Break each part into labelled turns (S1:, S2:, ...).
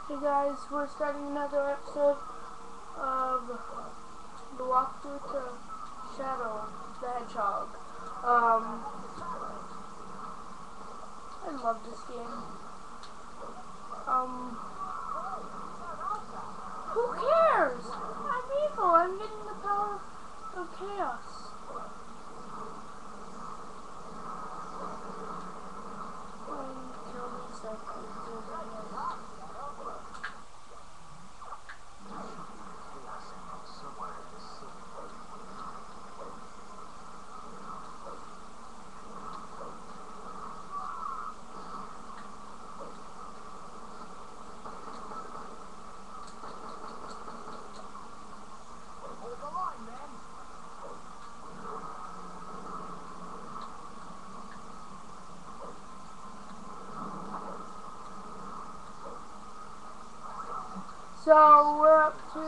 S1: Hey guys, we're starting another episode of the walkthrough to Shadow the Hedgehog. I love this game. Who cares? I'm evil. I'm getting the power of chaos. Kill these creatures. So we're up to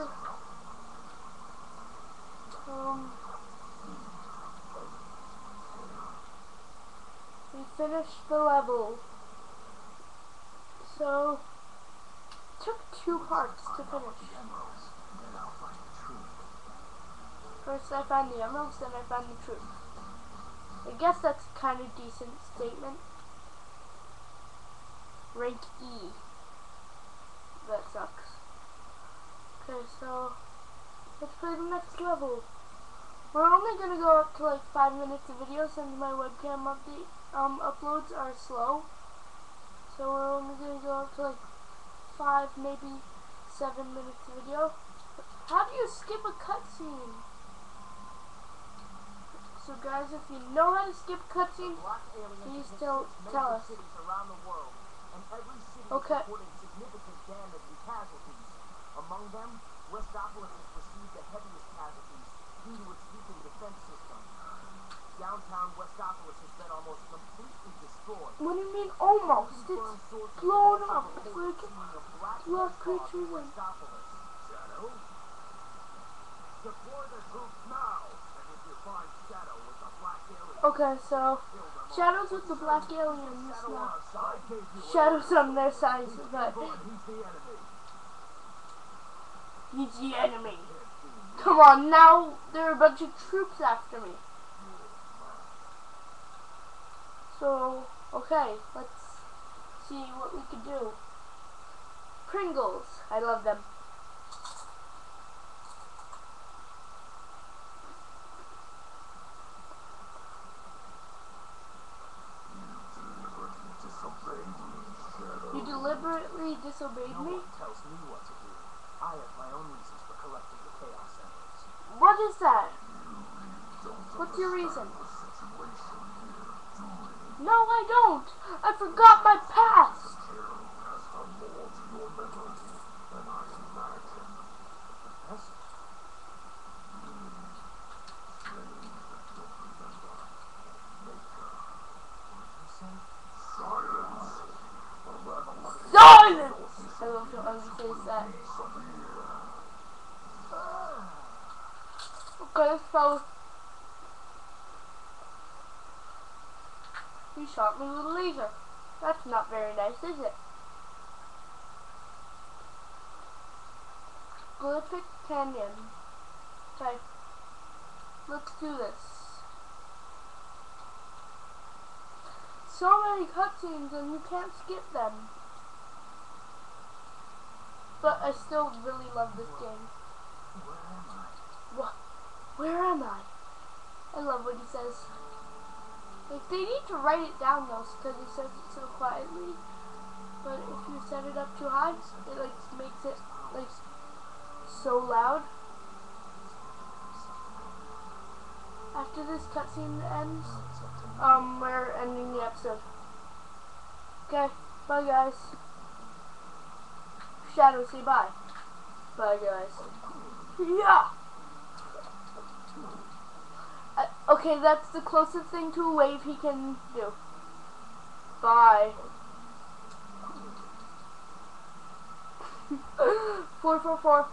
S1: we finished the level. So it took 2 parts to finish. First I find the emeralds, then I find the truth. I guess that's kind of decent statement. Rank E. That sucks. Okay, so let's play the next level. We're only gonna go up to like 5 minutes of video since my webcam uploads are slow. So we're only gonna go up to like 5, maybe 7 minutes of video. How do you skip a cutscene? So guys, if you know how to skip a cutscene, please tell us. Okay.
S2: Among them, Westopolis has received the heaviest casualties due to its weakened defense system. Downtown Westopolis has been almost completely destroyed.
S1: What do you mean almost? It's blown up. It's like black creatures and...
S2: Shadow? Deploy the troops now, and if you find Shadow with the black alien...
S1: Okay, so Shadow's with the black aliens now. Shadow's on their side, but... He's the enemy. Come on, now there are a bunch of troops after me. So, okay, let's see what we can do. Pringles, I love them. You deliberately disobeyed me?
S2: No one tells me what to do. I have my own reasons for collecting the Chaos Emeralds.
S1: What is that? What's your reason? No, I don't. I forgot my past. Silence! I love your ugly face that. Okay, so you shot me with a laser. That's not very nice, is it? Glyphic Canyon. Okay, let's do this. So many cutscenes and you can't skip them. But I still really love this game.
S2: Where am I?
S1: What? Where am I? I love what he says. Like, they need to write it down though, because he says it so quietly. But if you set it up too high, it like makes it like so loud. After this cutscene ends, we're ending the episode. Okay, bye guys. Shadow, say bye. Bye guys. Yeah! Okay, that's the closest thing to a wave he can do. Bye. 444.